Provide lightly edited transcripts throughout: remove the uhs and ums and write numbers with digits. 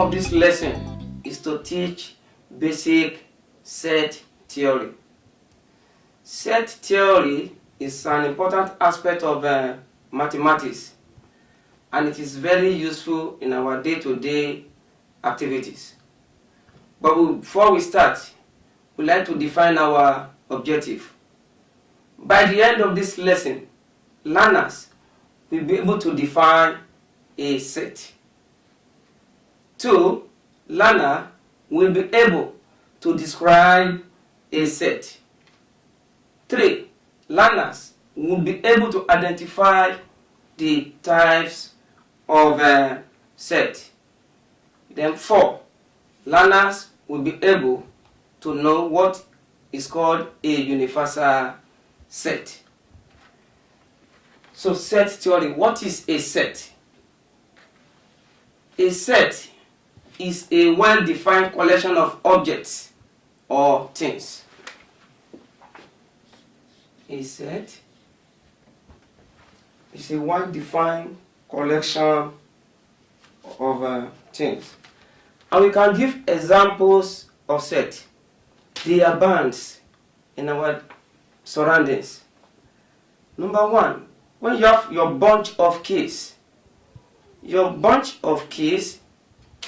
of this lesson is to teach basic set theory. Set theory is an important aspect of mathematics, and it is very useful in our day-to-day activities. But before we start, we'd like to define our objective. By the end of this lesson, learners will be able to define a set. 2. Learner will be able to describe a set. 3. Learners will be able to identify the types of set. Then 4. Learners will be able to know what is called a universal set. So set theory, what is a set? A set is a well-defined collection of objects or things. A set is a well-defined collection of things. And we can give examples of set. They are bands in our surroundings. Number 1, when you have your bunch of keys, your bunch of keys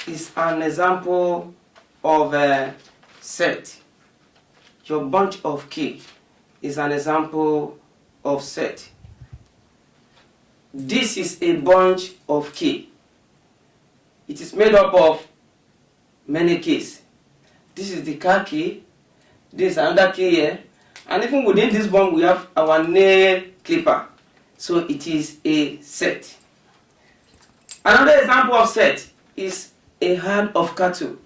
is an example of a set. Your bunch of keys is an example of set. This is a bunch of keys. It is made up of many keys. This is the car key. This is another key here. And even within this one, we have our nail clipper. So it is a set. Another example of set is a herd of cattle.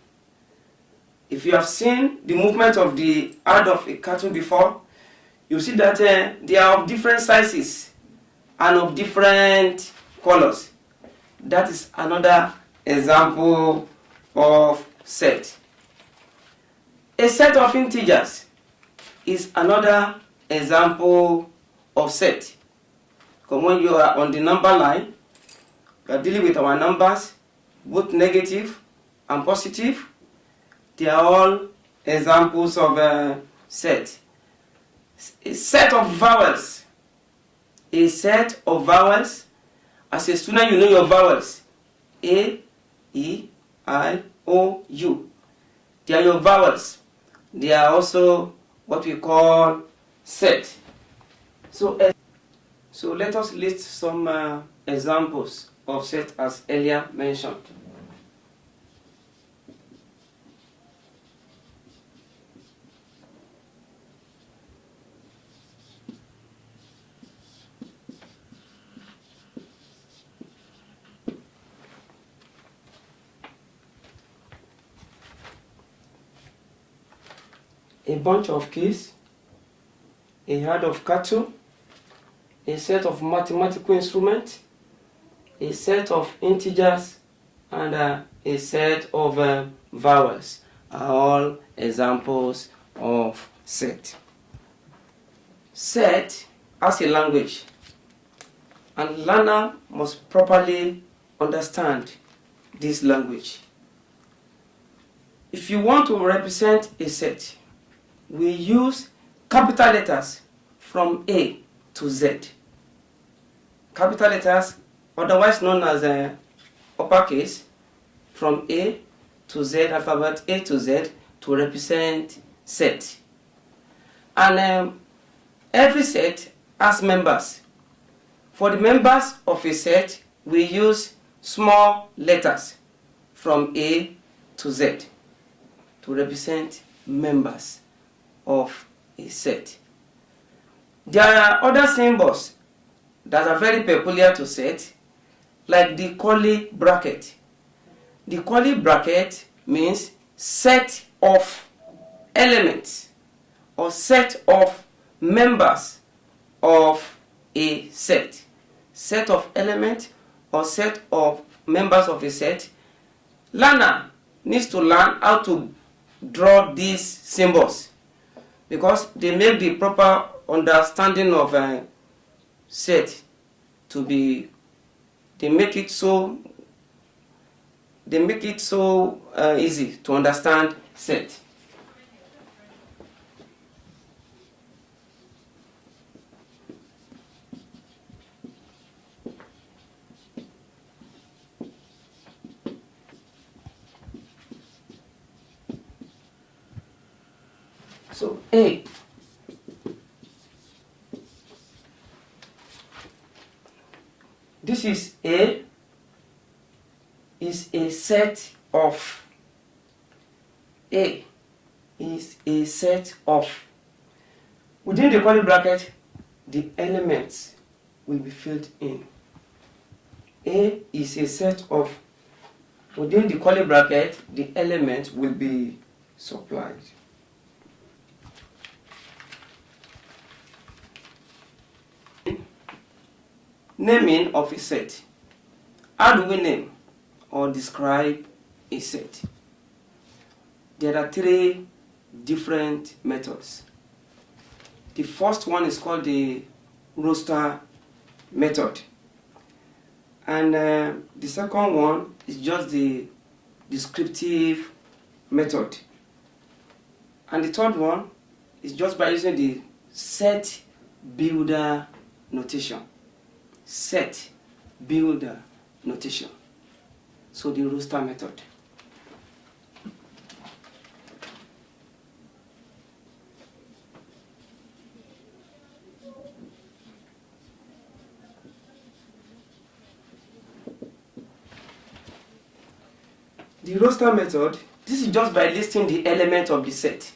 If you have seen the movement of the herd of a cattle before, you see that they are of different sizes and of different colors. That is another example of set. A set of integers is another example of set. Because when you are on the number line, you are dealing with our numbers, both negative and positive. They are all examples of a set. A set of vowels. A set of vowels. As a student, you know your vowels. A, E, I, O, U. They are your vowels. They are also what we call set. So let us list some examples of set as earlier mentioned. A bunch of keys, a herd of cattle, a set of mathematical instruments, a set of integers, and a set of vowels are all examples of set. Set has a language, and learner must properly understand this language. If you want to represent a set, we use capital letters from A to Z. Capital letters, otherwise known as uppercase, from A to Z, alphabet A to Z, to represent set. And every set has members. For the members of a set, we use small letters from A to Z to represent members of a set. There are other symbols that are very peculiar to set, like the curly bracket. The curly bracket means set of elements or set of members of a set. Set of elements or set of members of a set. Learner needs to learn how to draw these symbols, because they make the proper understanding of a set to be, they make it so they make it so easy to understand set. So A this is A is a set of A is a set of within the curly bracket the elements will be filled in. A is a set of within the curly bracket the elements will be supplied. Naming of a set. How do we name or describe a set? There are three different methods. The first one is called the roster method, and the second one is just the descriptive method, and the third one is just by using the set builder notation. Set builder notation. So the roster method. The roster method, this is just by listing the element of the set.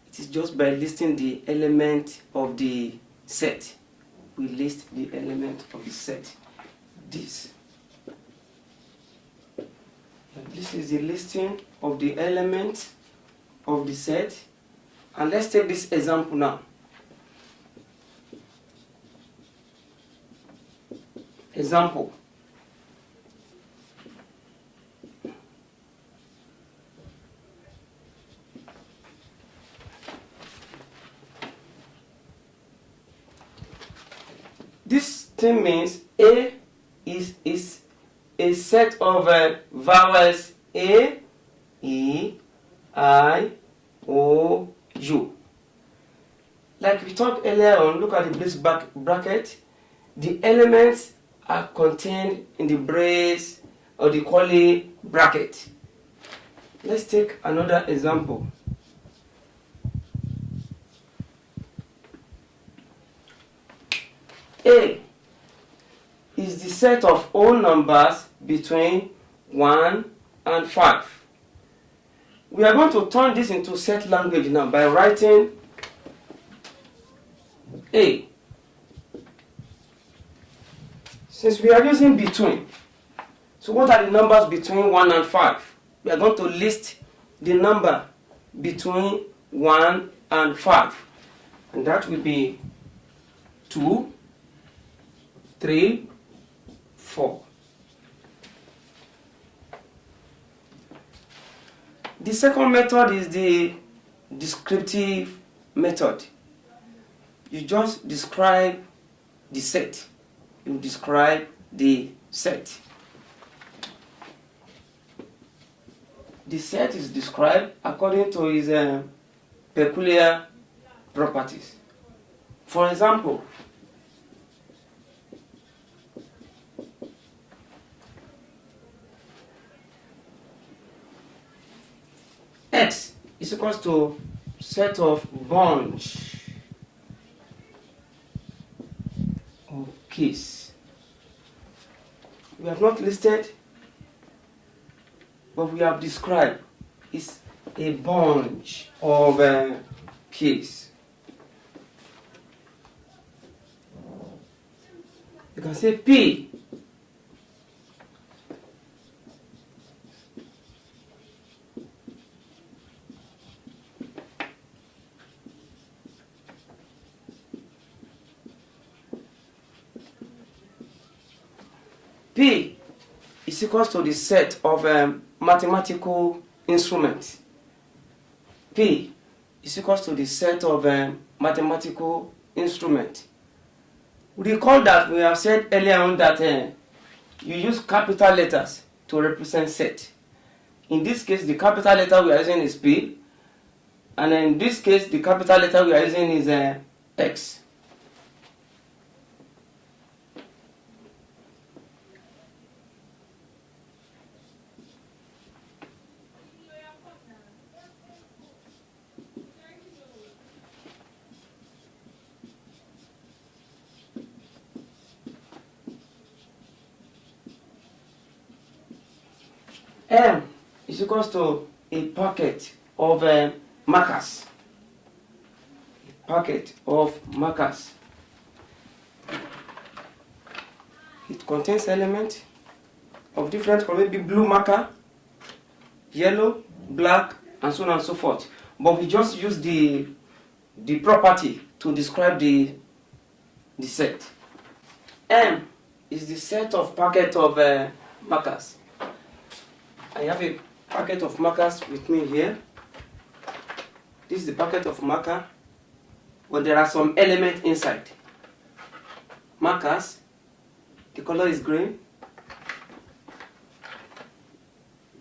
It is just by listing the element of the set. We list the element of the set. This is the listing of the element of the set. And let's take this example now. Example. This thing means A is a set of vowels A, E, I, O, U. Like we talked earlier on, look at the brace bracket. The elements are contained in the brace or the curly bracket. Let's take another example. A is the set of all numbers between 1 and 5. We are going to turn this into set language now by writing A. Since we are using between, so what are the numbers between 1 and 5? We are going to list the number between 1 and 5. And that will be 2, 3, 4. The second method is the descriptive method. You just describe the set. You describe the set. The set is described according to its peculiar properties. For example, X is equals to set of bunch of keys. We have not listed, but we have described. It's a bunch of keys. You can say P P is equals to the set of mathematical instruments. P is equals to the set of mathematical instruments. Recall that we have said earlier on that you use capital letters to to represent set. In this case, the capital letter we are using is P, and in this case, the capital letter we are using is X. M is equals to a packet of markers. A packet of markers. It contains elements of different color, maybe blue marker, yellow, black, and so on and so forth. But we just use the property to describe the set. M is the set of packet of markers. I have a packet of markers with me here. This is the packet of marker, but there are some elements inside. Markers, the color is green.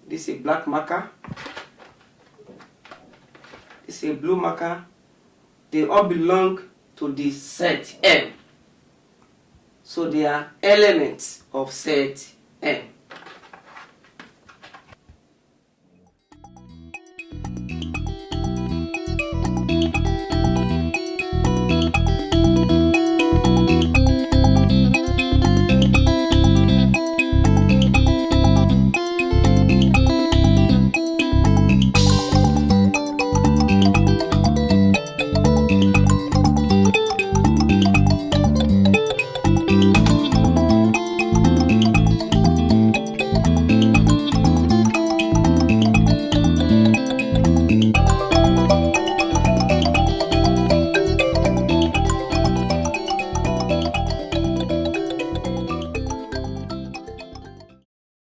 This is a black marker. This is a blue marker. They all belong to the set M. So they are elements of set M.